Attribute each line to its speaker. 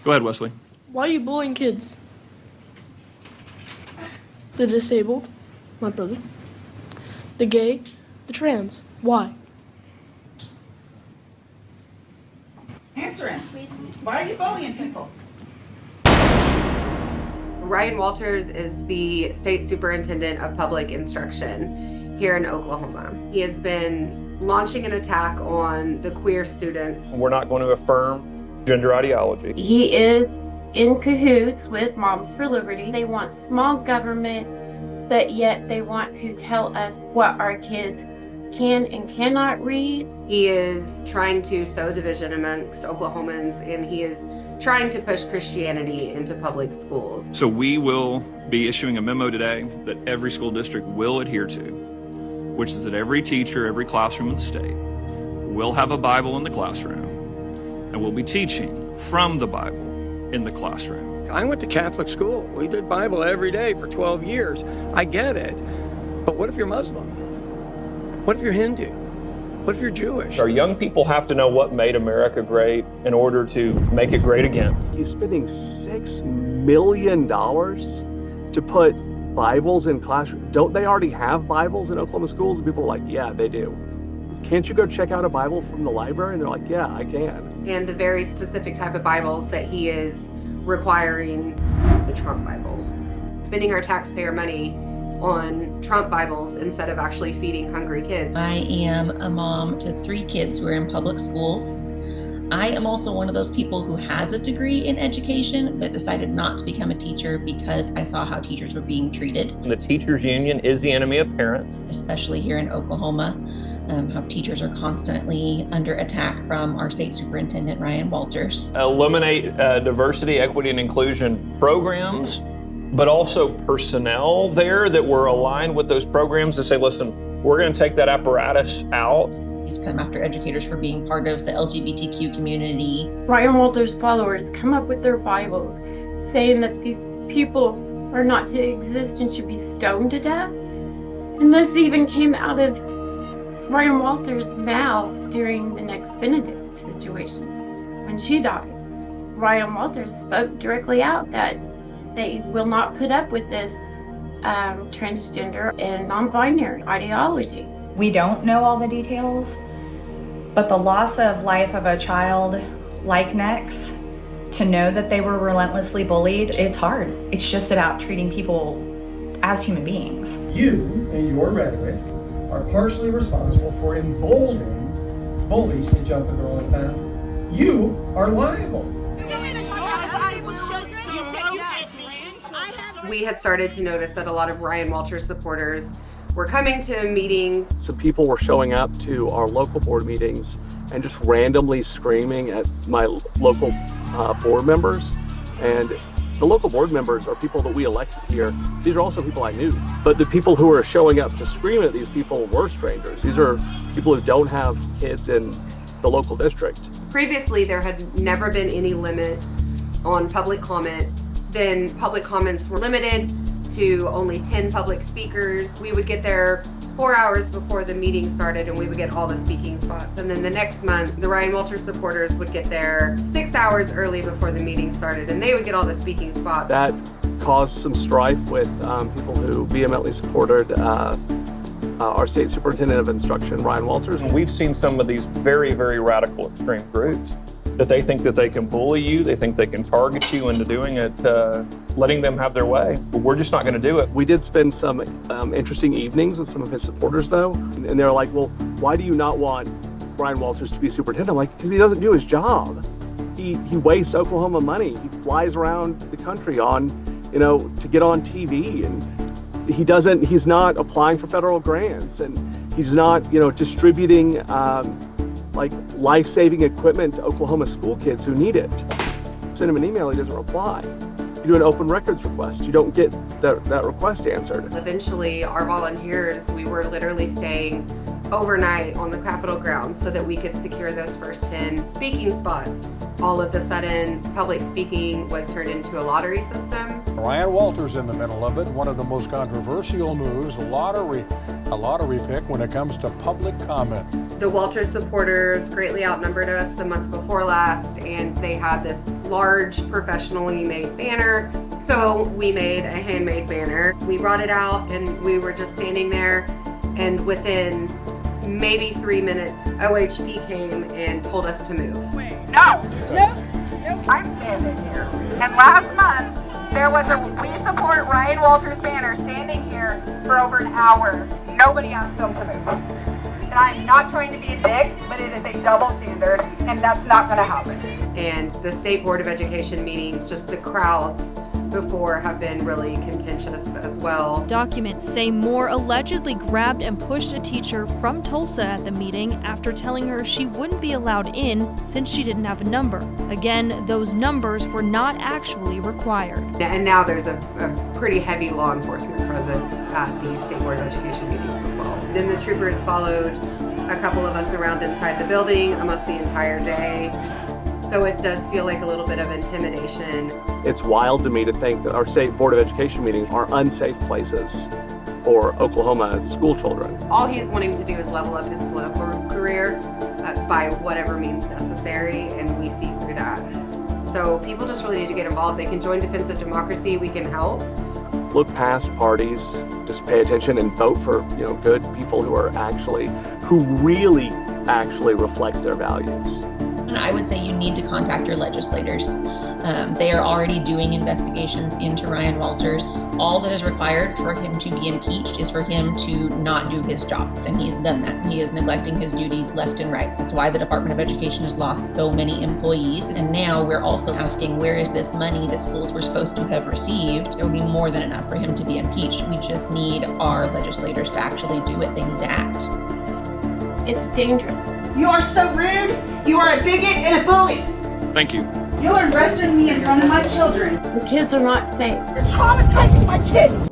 Speaker 1: Go ahead, Wesley.
Speaker 2: Why are you bullying kids? The disabled, my brother. The gay, the trans. Why?
Speaker 3: Answer him. Why are you bullying people?
Speaker 4: Ryan Walters is the State Superintendent of Public Instruction here in Oklahoma. He has been launching an attack on the queer students.
Speaker 5: We're not going to affirm gender ideology.
Speaker 6: He is in cahoots with Moms for Liberty. They want small government, but yet they want to tell us what our kids can and cannot read.
Speaker 4: He is trying to sow division amongst Oklahomans, and he is trying to push Christianity into public schools.
Speaker 1: So we will be issuing a memo today that every school district will adhere to, which is that every teacher, every classroom in the state will have a Bible in the classroom, and we'll be teaching from the Bible in the classroom.
Speaker 7: I went to Catholic school. We did Bible every day for 12 years. I get it. But what if you're Muslim? What if you're Hindu? What if you're Jewish?
Speaker 5: Our young people have to know what made America great in order to make it great again.
Speaker 8: He's spending $6 million to put Bibles in classrooms. Don't they already have Bibles in Oklahoma schools? And people are like, yeah, they do. Can't you go check out a Bible from the library? And they're like, yeah, I can.
Speaker 4: And the very specific type of Bibles that he is requiring, the Trump Bibles. Spending our taxpayer money on Trump Bibles instead of actually feeding hungry kids.
Speaker 9: I am a mom to 3 kids who are in public schools. I am also one of those people who has a degree in education but decided not to become a teacher because I saw how teachers were being treated.
Speaker 5: And the teachers union is the enemy of parents.
Speaker 9: Especially here in Oklahoma, how teachers are constantly under attack from our state superintendent, Ryan Walters.
Speaker 5: Eliminate diversity, equity, and inclusion programs, but also personnel there that were aligned with those programs to say, listen, we're going to take that apparatus out.
Speaker 9: He's come after educators for being part of the LGBTQ community.
Speaker 6: Ryan Walters' followers come up with their Bibles saying that these people are not to exist and should be stoned to death. And this even came out of Ryan Walters' mouth during the next Benedict situation when she died. Ryan Walters spoke directly out that they will not put up with this transgender and non-binary ideology.
Speaker 10: We don't know all the details, but the loss of life of a child like Nex, to know that they were relentlessly bullied, it's hard. It's just about treating people as human beings.
Speaker 11: You and your rhetoric are partially responsible for emboldening bullies to jump at their own path. You are liable.
Speaker 4: We had started to notice that a lot of Ryan Walters supporters were coming to meetings.
Speaker 8: So people were showing up to our local board meetings and just randomly screaming at my local board members. And the local board members are people that we elected here. These are also people I knew. But the people who were showing up to scream at these people were strangers. These are people who don't have kids in the local district.
Speaker 4: Previously, there had never been any limit on public comment. Then public comments were limited to only 10 public speakers. We would get there 4 hours before the meeting started and we would get all the speaking spots. And then the next month, the Ryan Walters supporters would get there 6 hours early before the meeting started and they would get all the speaking spots.
Speaker 8: That caused some strife with people who vehemently supported our state superintendent of instruction, Ryan Walters.
Speaker 5: And we've seen some of these very, very radical extreme groups that they think that they can bully you, they think they can target you into doing it, letting them have their way. But we're just not going to do it.
Speaker 8: We did spend some interesting evenings with some of his supporters, though, and they're like, well, why do you not want Ryan Walters to be superintendent? I'm like, because he doesn't do his job. He wastes Oklahoma money. He flies around the country on, to get on TV, and he's not applying for federal grants, and he's not, distributing like life-saving equipment to Oklahoma school kids who need it. Send him an email, he doesn't reply. You do an open records request, you don't get that request answered.
Speaker 4: Eventually, our volunteers, we were literally staying overnight on the Capitol grounds so that we could secure those first 10 speaking spots. All of a sudden, public speaking was turned into a lottery system.
Speaker 12: Ryan Walters in the middle of it, one of the most controversial moves, a lottery pick when it comes to public comment.
Speaker 4: The Walters supporters greatly outnumbered us the month before last, and they had this large professionally made banner. So we made a handmade banner. We brought it out and we were just standing there, and within maybe 3 minutes, OHP came and told us to move.
Speaker 13: No, I'm standing here. And last month, there was a We Support Ryan Walters banner standing here for over an hour. Nobody asked them to move. And I'm not trying to be a dick, but it is a double standard, and that's not going to happen.
Speaker 4: And the State Board of Education meetings, just the crowds before have been really contentious as well.
Speaker 14: Documents say Moore allegedly grabbed and pushed a teacher from Tulsa at the meeting after telling her she wouldn't be allowed in since she didn't have a number. Again, those numbers were not actually required.
Speaker 4: And now there's a pretty heavy law enforcement presence at the State Board of Education meetings as well. Then the troopers followed a couple of us around inside the building almost the entire day. So it does feel like a little bit of intimidation.
Speaker 8: It's wild to me to think that our State Board of Education meetings are unsafe places for Oklahoma school children.
Speaker 4: All he's wanting to do is level up his political career by whatever means necessary, and we see through that. So people just really need to get involved. They can join Defense of Democracy. We can help.
Speaker 8: Look past parties, just pay attention and vote for, good people who really actually reflect their values.
Speaker 9: I would say you need to contact your legislators. They are already doing investigations into Ryan Walters. All that is required for him to be impeached is for him to not do his job, and he's done that. He is neglecting his duties left and right. That's why the Department of Education has lost so many employees, and now we're also asking, where is this money that schools were supposed to have received? It would be more than enough for him to be impeached. We just need our legislators to actually do what they need to act.
Speaker 6: It's dangerous.
Speaker 3: You are so rude. You are a bigot and a bully.
Speaker 1: Thank you.
Speaker 3: You're arresting me in front of my children.
Speaker 6: The kids are not safe.
Speaker 3: You're traumatizing my kids.